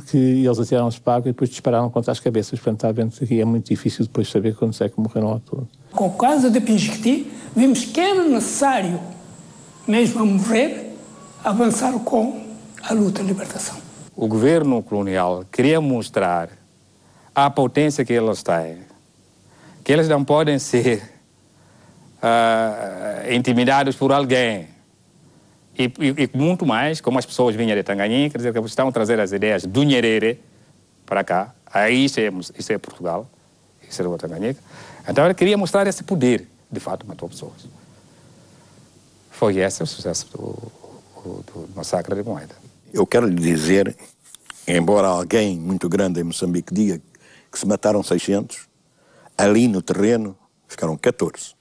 que eles atiraram-se para a água e depois dispararam contra as cabeças. Portanto, está vendo que aqui é muito difícil depois saber quando é que morreram ao todo. Com o caso de Pinjiquiti, vimos que era necessário, mesmo a morrer, avançar com a luta de libertação. O governo colonial queria mostrar a potência que eles têm, que eles não podem ser intimidados por alguém. E muito mais, como as pessoas vinham de Tanganyika, quer dizer, que estão a trazer as ideias do Nyerere para cá. Aí isso é Portugal, isso é o Tanganyika. Então ele queria mostrar esse poder, de fato, matou pessoas. Foi esse o sucesso do massacre de Moeda. Eu quero lhe dizer, embora alguém muito grande em Moçambique diga que se mataram 600, ali no terreno ficaram 14.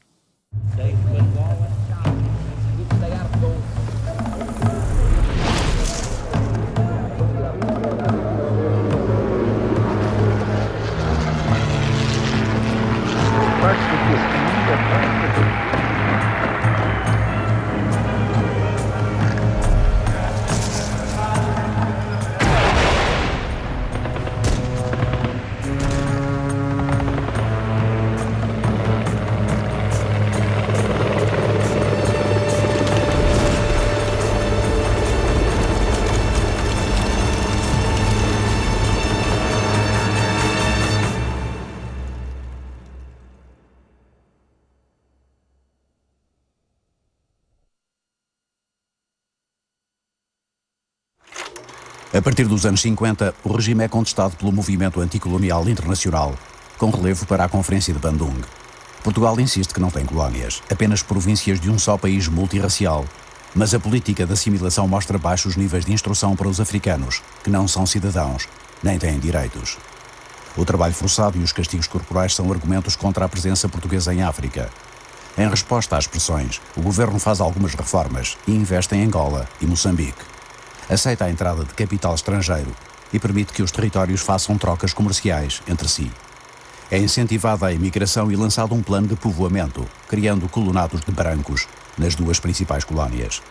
A partir dos anos 50, o regime é contestado pelo movimento anticolonial internacional, com relevo para a Conferência de Bandung. Portugal insiste que não tem colónias, apenas províncias de um só país multirracial, mas a política de assimilação mostra baixos níveis de instrução para os africanos, que não são cidadãos, nem têm direitos. O trabalho forçado e os castigos corporais são argumentos contra a presença portuguesa em África. Em resposta às pressões, o governo faz algumas reformas e investe em Angola e Moçambique. Aceita a entrada de capital estrangeiro e permite que os territórios façam trocas comerciais entre si. É incentivada a imigração e lançado um plano de povoamento, criando colonatos de brancos nas duas principais colónias.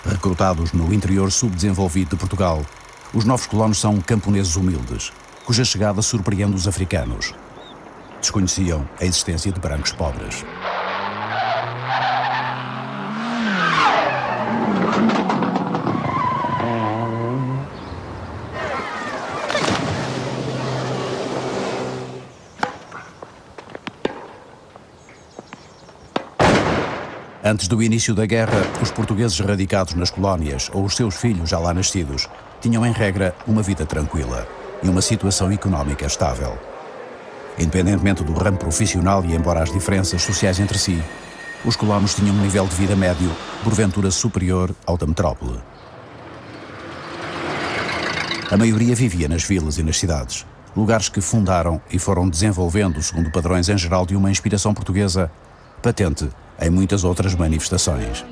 Recrutados no interior subdesenvolvido de Portugal, os novos colonos são camponeses humildes, cuja chegada surpreende os africanos. Desconheciam a existência de brancos pobres. Antes do início da guerra, os portugueses radicados nas colónias ou os seus filhos já lá nascidos tinham, em regra, uma vida tranquila e uma situação económica estável. Independentemente do ramo profissional e embora as diferenças sociais entre si, os colonos tinham um nível de vida médio, porventura superior ao da metrópole. A maioria vivia nas vilas e nas cidades, lugares que fundaram e foram desenvolvendo segundo padrões em geral de uma inspiração portuguesa, patente em muitas outras manifestações.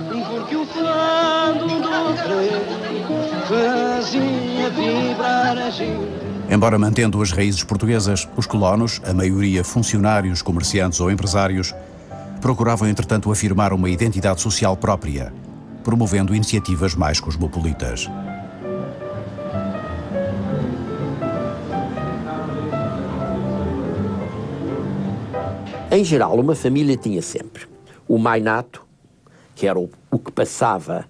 Porque o fado do trem fazia vibrar a gente. Embora mantendo as raízes portuguesas, os colonos, a maioria funcionários, comerciantes ou empresários, procuravam entretanto afirmar uma identidade social própria, promovendo iniciativas mais cosmopolitas. Em geral, uma família tinha sempre o mainato, que era o que passava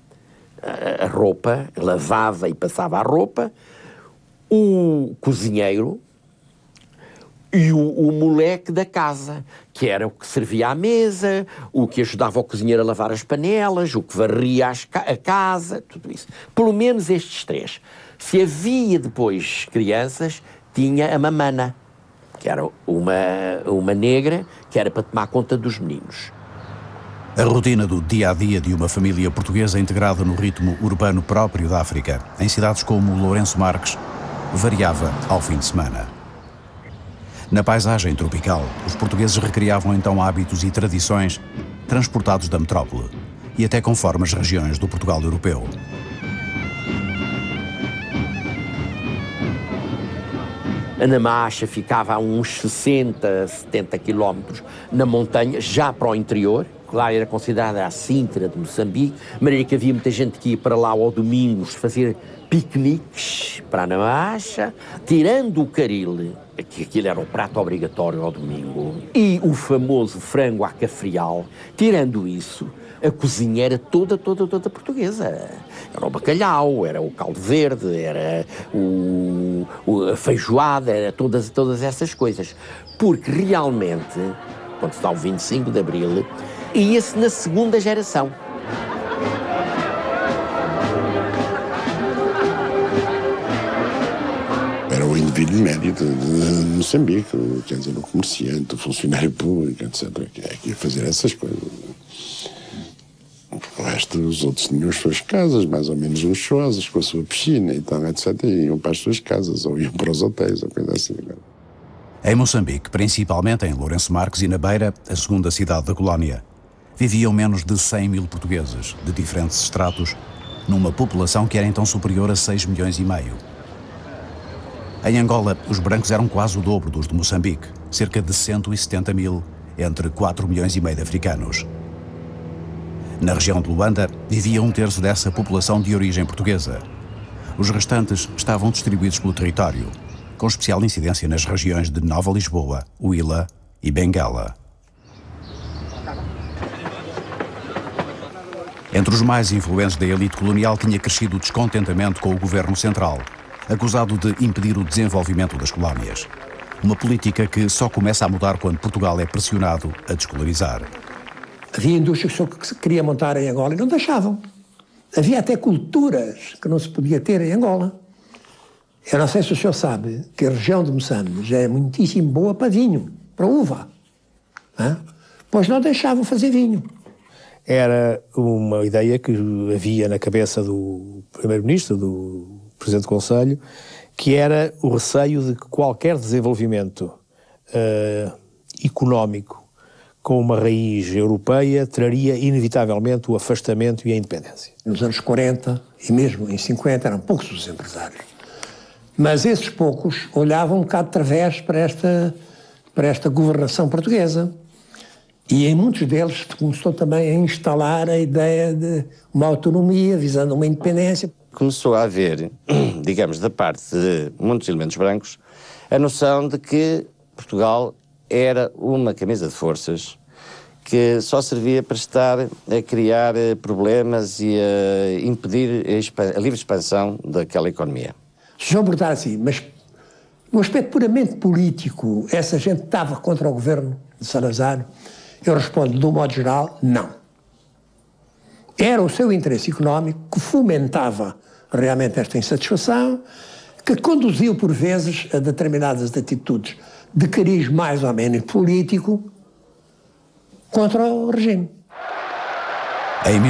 a roupa, lavava e passava a roupa, o cozinheiro e o moleque da casa, que era o que servia à mesa, o que ajudava o cozinheiro a lavar as panelas, o que varria a casa, tudo isso. Pelo menos estes três. Se havia depois crianças, tinha a mamana, que era uma negra, que era para tomar conta dos meninos. A rotina do dia-a-dia de uma família portuguesa integrada no ritmo urbano próprio da África, em cidades como Lourenço Marques, variava ao fim de semana. Na paisagem tropical, os portugueses recriavam então hábitos e tradições transportados da metrópole e até conforme as regiões do Portugal europeu. A Namacha ficava a uns 60, 70 quilómetros na montanha, já para o interior, que lá era considerada a Sintra de Moçambique, de maneira que havia muita gente que ia para lá ao domingo fazer piqueniques para a Namacha, tirando o caril, que aquilo era o prato obrigatório ao domingo, e o famoso frango à cafrial, tirando isso, a cozinha era toda portuguesa. Era o bacalhau, era o caldo verde, era a feijoada, era todas essas coisas. Porque realmente, quando se dá o 25 de Abril, ia-se na segunda geração. Era o indivíduo médio de Moçambique, quer dizer, o comerciante, o funcionário público, etc., que ia fazer essas coisas. O resto, os outros tinham as suas casas, mais ou menos luxuosas, com a sua piscina e tal, etc., e iam para as suas casas, ou iam para os hotéis, ou coisa assim. Em Moçambique, principalmente em Lourenço Marques e na Beira, a segunda cidade da colónia, viviam menos de 100 mil portugueses, de diferentes estratos, numa população que era então superior a 6 milhões e meio. Em Angola, os brancos eram quase o dobro dos de Moçambique, cerca de 170 mil, entre 4 milhões e meio de africanos. Na região de Luanda, vivia um terço dessa população de origem portuguesa. Os restantes estavam distribuídos pelo território, com especial incidência nas regiões de Nova Lisboa, Huila e Benguela. Entre os mais influentes da elite colonial tinha crescido o descontentamento com o governo central, acusado de impedir o desenvolvimento das colónias. Uma política que só começa a mudar quando Portugal é pressionado a descolarizar. Havia indústrias que se queria montar em Angola e não deixavam. Havia até culturas que não se podia ter em Angola. Eu não sei se o senhor sabe que a região de Moçambique já é muitíssimo boa para vinho, para uva. Pois não deixavam fazer vinho. Era uma ideia que havia na cabeça do primeiro-ministro, do presidente do Conselho, que era o receio de que qualquer desenvolvimento económico com uma raiz europeia traria inevitavelmente o afastamento e a independência. Nos anos 40 e mesmo em 50 eram poucos os empresários. Mas esses poucos olhavam um bocado de través para esta governação portuguesa. E em muitos deles começou também a instalar a ideia de uma autonomia, visando uma independência. Começou a haver, digamos, da parte de muitos elementos brancos, a noção de que Portugal era uma camisa de forças que só servia para estar a criar problemas e a impedir a livre expansão daquela economia. Se eu abordar assim, mas no aspecto puramente político, essa gente estava contra o governo de Salazar? Eu respondo, de um modo geral, não. Era o seu interesse económico que fomentava realmente esta insatisfação, que conduziu por vezes a determinadas atitudes de cariz mais ou menos político contra o regime. Em